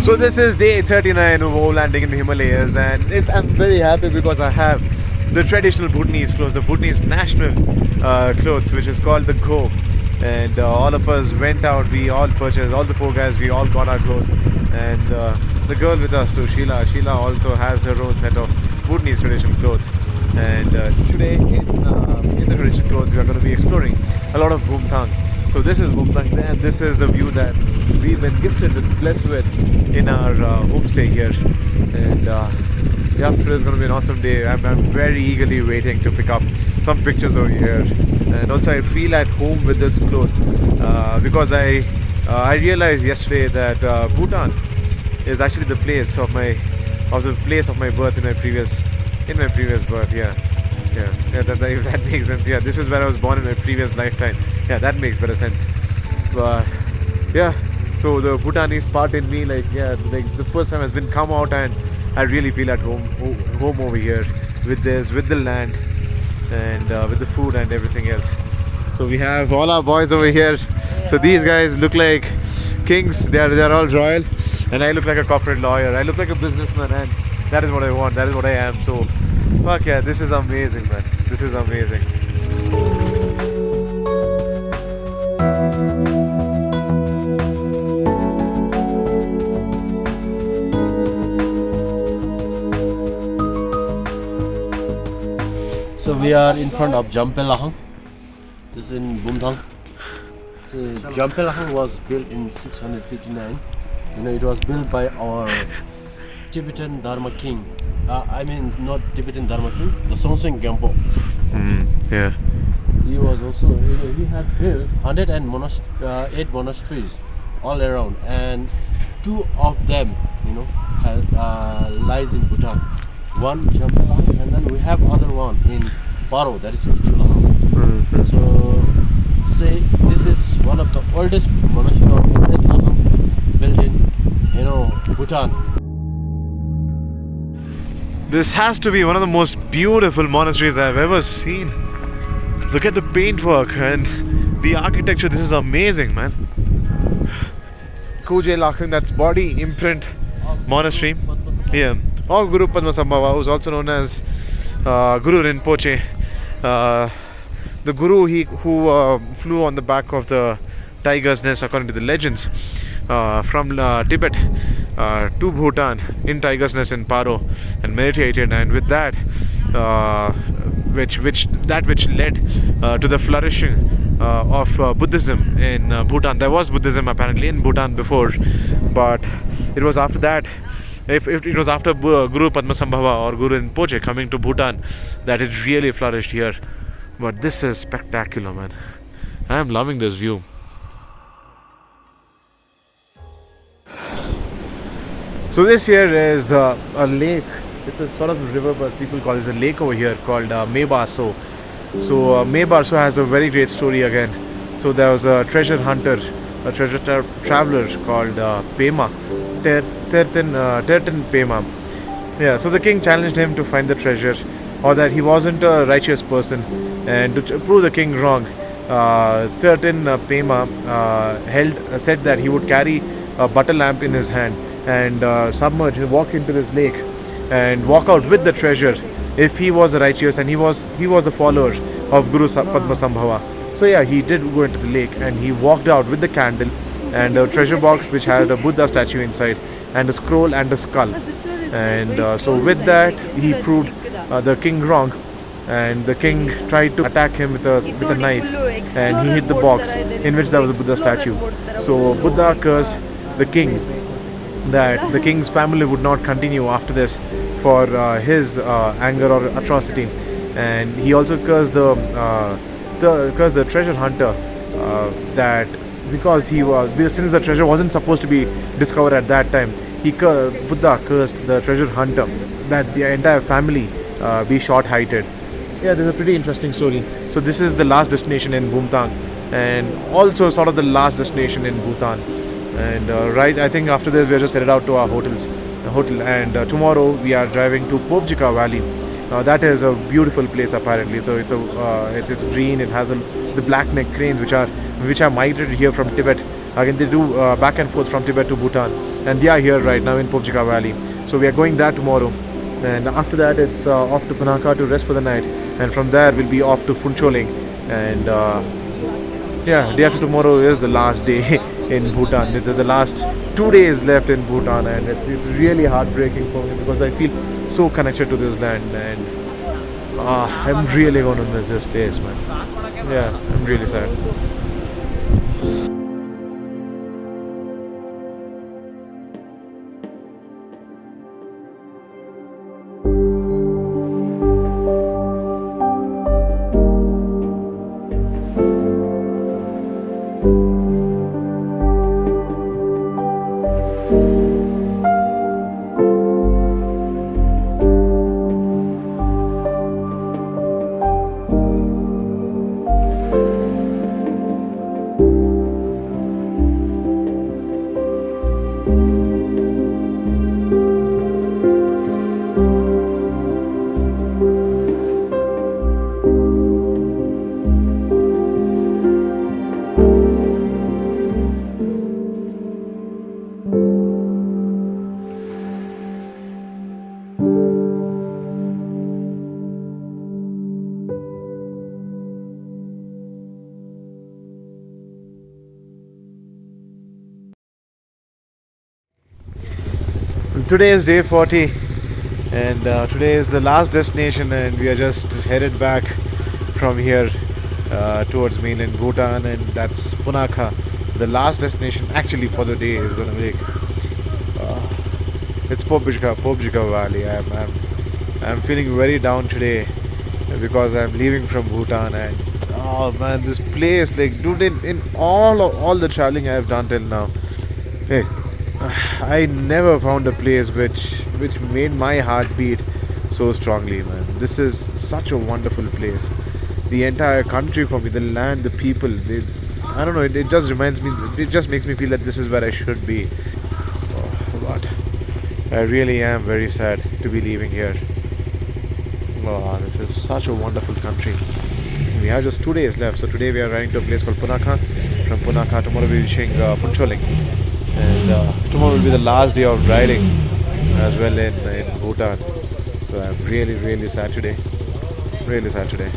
So this is day 39 of overlanding in the Himalayas, and I'm very happy because I have the traditional Bhutanese clothes, the Bhutanese national clothes, which is called the Go. And all of us went out, we all purchased, all the four guys, we all got our clothes. And the girl with us too, Sheila also has her own set of Bhutanese traditional clothes. And today in the traditional clothes, we are going to be exploring a lot of Bhutan. So this is Bhutan, and this is the view that we've been gifted and blessed with in our homestay here. And yeah, today is going to be an awesome day. I'm very eagerly waiting to pick up some pictures over here. And also I feel at home with this clothes because I realized yesterday that Bhutan is actually the place of my birth in my previous birth. Yeah, if that makes sense. Yeah, this is where I was born in my previous lifetime. Yeah, that makes better sense. But yeah, so the Bhutanese part in me, like the first time has been come out, and I really feel at home over here with the land, and with the food and everything else. So we have all our boys over here. So these guys look like kings. They're all royal, and I look like a corporate lawyer. I look like a businessman, and that is what I want. That is what I am. So fuck yeah, this is amazing, man. This is amazing. So we are in front of Jampelahang. This is in Bhutan. So Jampelahang was built in 659. It was built by our Tibetan Dharma king. I mean, not Tibetan Dharma king, the Songseng Gampo. Yeah. He was also, he had built 108 monasteries all around, and 2 of them, lies in Bhutan. One Jampelahang, and then we have other one in Paro, that is Kichulahang. So, say this is one of the oldest monastery or oldest aham built in, Bhutan. This has to be one of the most beautiful monasteries I've ever seen. Look at the paintwork and the architecture. This is amazing, man. Kuje Lakhang, that's body imprint monastery. Yeah. Or Guru Padmasambhava, who's also known as Guru Rinpoche. The guru who flew on the back of the tiger's nest, according to the legends, from Tibet to Bhutan in tiger's nest in Paro, and meditated, and with that, which led to the flourishing of Buddhism in Bhutan. There was Buddhism apparently in Bhutan before, but it was after that. If it was after Guru Padmasambhava or Guru Rinpoche coming to Bhutan that it really flourished here. But this is spectacular, man. I am loving this view. So this here is a lake. It's a sort of river, but people call this a lake over here called Mebarso. So Mebarso has a very great story again. So there was a treasure hunter, a treasure traveler called Pema. Tertin Pema. Yeah, so the king challenged him to find the treasure, or that he wasn't a righteous person, and to prove the king wrong, Tertin Pema said that he would carry a butter lamp in his hand and submerge and walk into this lake and walk out with the treasure if he was righteous, and he was the follower of Guru Padmasambhava. So yeah, he did go into the lake, and he walked out with the candle and a treasure box which had a Buddha statue inside, and a scroll and a skull. And so with that, he proved the king wrong, and the king tried to attack him with a knife, and he hit the box in which there was a Buddha statue. So Buddha cursed the king that the king's family would not continue after this for his anger or atrocity, and he also cursed the treasure hunter that because since the treasure wasn't supposed to be discovered at that time, Buddha cursed the treasure hunter that the entire family be short-sighted. Yeah, there's a pretty interesting story. So this is the last destination in Bhutan, and also sort of the last destination in Bhutan. And I think after this we're just headed out to our hotel, and tomorrow we are driving to Popjika Valley. That is a beautiful place apparently. So it's green. It has the black neck cranes which are migrated here from Tibet Again, they do back and forth from Tibet to Bhutan, and they are here right now in Pobjika Valley. So we are going there tomorrow, and after that it's off to Punakha to rest for the night, and from there we'll be off to Phuncholing, and yeah, day after tomorrow is the last day in Bhutan. It's the last 2 days left in Bhutan, and it's really heartbreaking for me because I feel so connected to this land, and I'm really going to miss this place, man. Yeah, I'm really sad. Today is day 40, and today is the last destination, and we are just headed back from here towards mainland Bhutan, and that's Punakha. The last destination actually for the day is going to make it's Pobjika Valley. I'm feeling very down today because I'm leaving from Bhutan, and oh man, this place, like dude, in all the traveling I've done till now, hey, I never found a place which made my heart beat so strongly, man. This is such a wonderful place. The entire country for me, the land, the people, I don't know, it just reminds me, it just makes me feel that this is where I should be. Oh, but I really am very sad to be leaving here. Oh, this is such a wonderful country. We have just 2 days left, so today we are riding to a place called Punakha. From Punakha, tomorrow we'll be reaching Phuncholing. And tomorrow will be the last day of riding as well in Bhutan. So I'm really sad today. Really sad today.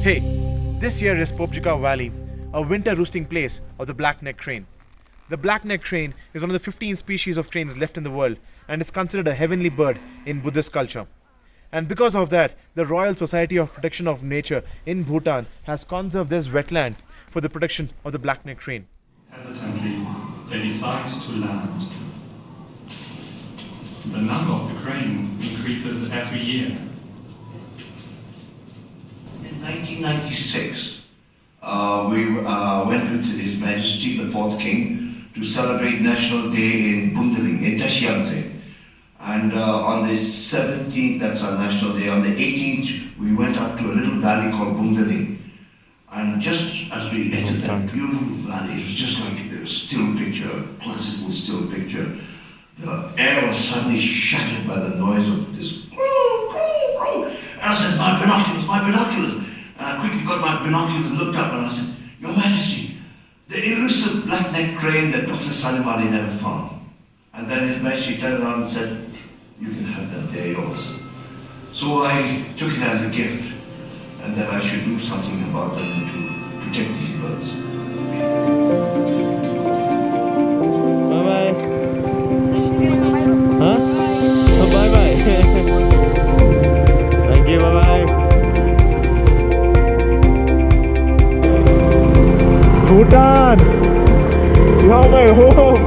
Hey, this here is Pobjika Valley, a winter roosting place of the black-necked crane. The black-necked crane is one of the 15 species of cranes left in the world, and is considered a heavenly bird in Buddhist culture. And because of that, the Royal Society of Protection of Nature in Bhutan has conserved this wetland for the protection of the black-necked crane. Hesitantly, they decide to land. The number of the cranes increases every year. In 1996, we went with His Majesty the Fourth King to celebrate National Day in Bundaling, in Tashiangze. And on the 17th, that's our National Day, on the 18th, we went up to a little valley called Bundaling. And just as we entered that beautiful valley, it was just like a still picture, a classical still picture. The air was suddenly shattered by the noise of this crow, crow, crow. And I said, my binoculars, my binoculars. And I quickly got my binoculars and looked up and I said, Your Majesty, the elusive black-necked crane that Dr. Salim Ali never found. And then His Majesty turned around and said, you can have them, they're yours. So I took it as a gift, and that I should do something about them and to protect these birds. Bye-bye. Huh? Bye-bye. Bhutan! Now my home!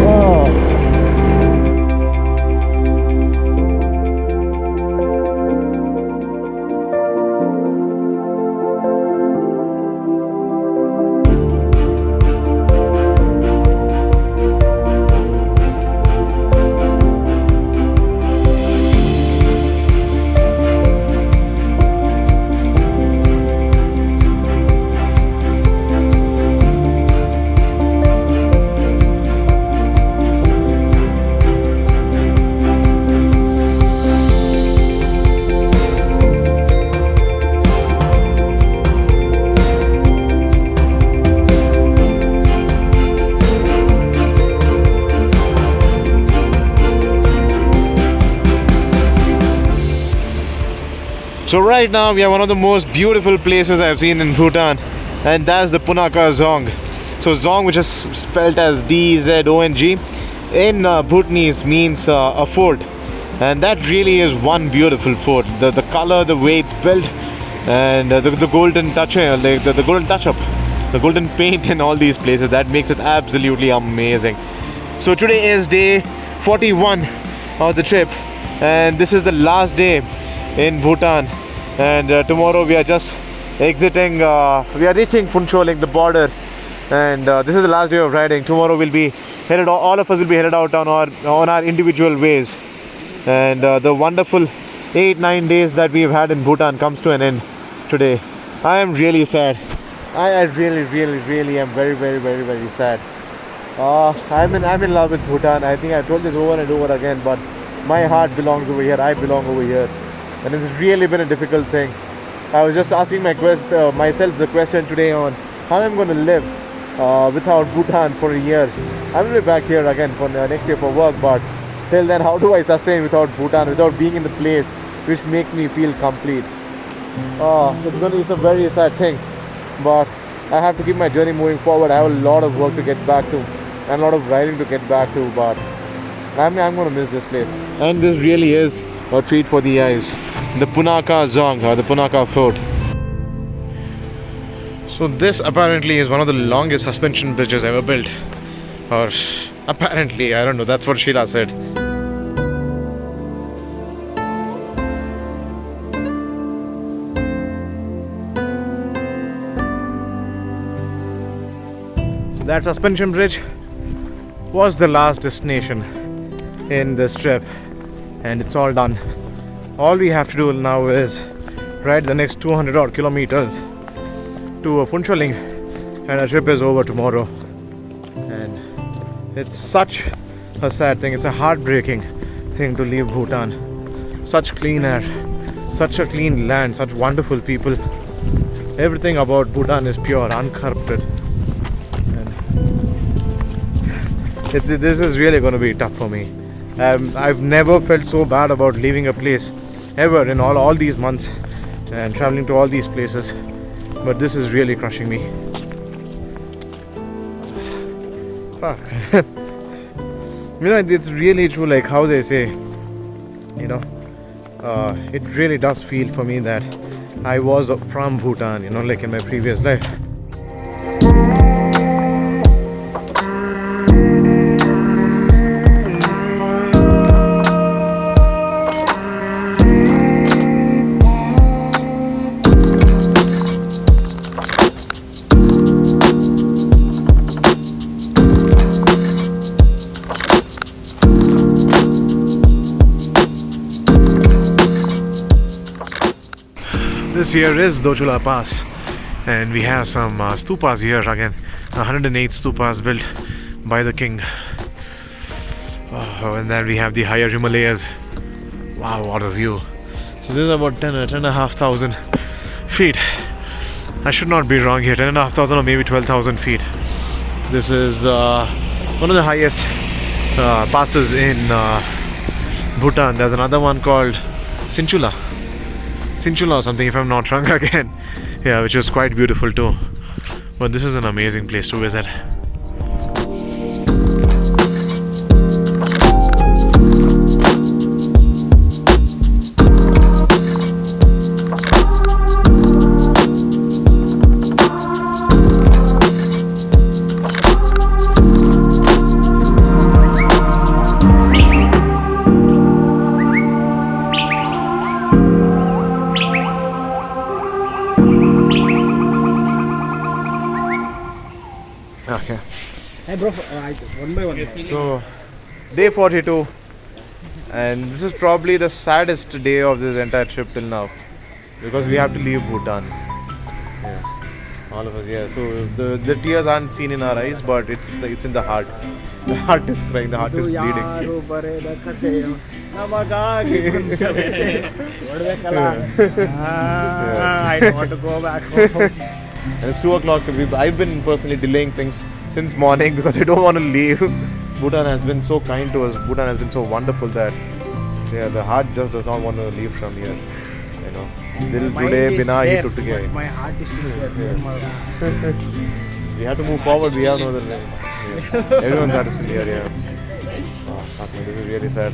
Oh. So right now we are one of the most beautiful places I've seen in Bhutan, and that's the Punakha Dzong. So Dzong, which is spelled as D-Z-O-N-G, in Bhutanese means a fort, and that really is one beautiful fort. The color, the way it's built, and the golden touch, like the golden touch up, the golden paint in all these places, that makes it absolutely amazing. So today is day 41 of the trip, and this is the last day in Bhutan, and tomorrow we are just exiting, we are reaching Phuncholing, the border, and this is the last day of riding. Tomorrow we'll be headed, all of us will be headed out on our individual ways, and the wonderful 8-9 days that we've had in Bhutan comes to an end today. I am really sad. I really am very sad. I'm in love with Bhutan. I think I've told this over and over again, but my heart belongs over here. I belong over here. And it's really been a difficult thing. I was just asking myself the question today on how I'm going to live without Bhutan for a year. I'm going to be back here again for next year for work, but till then, how do I sustain without Bhutan, without being in the place which makes me feel complete? It's a very sad thing, but I have to keep my journey moving forward. I have a lot of work to get back to and a lot of riding to get back to, but I'm going to miss this place. And this really is a treat for the eyes. The Punakha Dzong, or the Punakha Fort. So this apparently is one of the longest suspension bridges ever built. Or apparently, I don't know, that's what Sheila said. That suspension bridge was the last destination in this trip, and it's all done. All we have to do now is ride the next 200 odd kilometers to Phuncholing, and our trip is over tomorrow. And it's such a sad thing, it's a heartbreaking thing to leave Bhutan. Such clean air, such a clean land, such wonderful people. Everything about Bhutan is pure, uncorrupted. This is really going to be tough for me. I've never felt so bad about leaving a place ever in all these months and traveling to all these places, but this is really crushing me. Fuck. It's really true, like how they say, it really does feel for me that I was from Bhutan, like in my previous life. This here is Dochula Pass, and we have some stupas here again. 108 stupas built by the king. And then we have the higher Himalayas. Wow, what a view. So this is about 10,500 feet. I should not be wrong here, 10,500 or maybe 12,000 feet. This is one of the highest passes in Bhutan. There's another one called Sinchula or something, if I'm not wrong again. Yeah, which is quite beautiful too. But this is an amazing place to visit. One by one. So, day 42, and this is probably the saddest day of this entire trip till now, because we have to leave Bhutan. Yeah, all of us. Yeah. So the tears aren't seen in our eyes, but it's in the heart. The heart is crying. The heart is bleeding. I don't want to go back home. And it's 2 o'clock. I've been personally delaying things since morning because I don't want to leave. Bhutan has been so kind to us. Bhutan has been so wonderful that the heart just does not want to leave from here. You know, Dil jude bina hi tut gaye. My heart is still there. We have to move forward. We have no other way. Yeah. Everyone's heart is still here. Yeah. Oh, fuck me, this is really sad.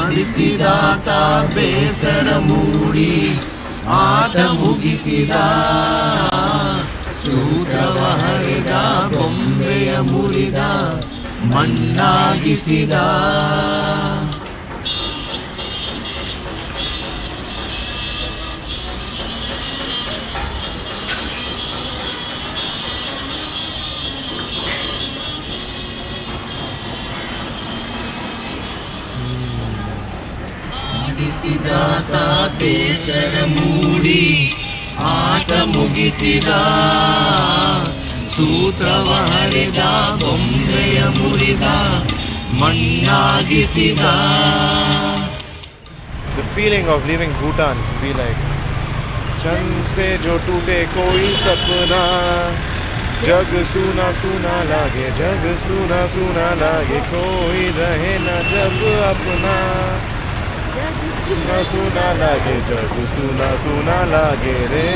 ಆಡಿಸಿದಾತ ಬೇಸರ ಮೂಡಿ ಆಟ ಮುಗಿಸಿದ ಸೂತ್ರವ ಹರಿದ ಬೊಂಬೆಯ ಮುರಿದ ಮಣ್ಣಾಗಿಸಿದ ಆಡಿಸಿದಾತ ಬೇಸರ ಮೂಡಿ ಆಟ ಮುಗಿಸಿದ ಸೂತ್ರವ ಹರಿದ ಬೊಂಬೆಯ ಮುರಿದ ಮಣ್ಣಾಗಿಸಿದ. The feeling of leaving Bhutan be like चंद से जो टूटे कोई सपना, जग सुना सुना लागे, जग सुना सुना लागे, कोई रहे न जब अपना, जग सुना सुना लागे, जग सुना सुना लागे रे.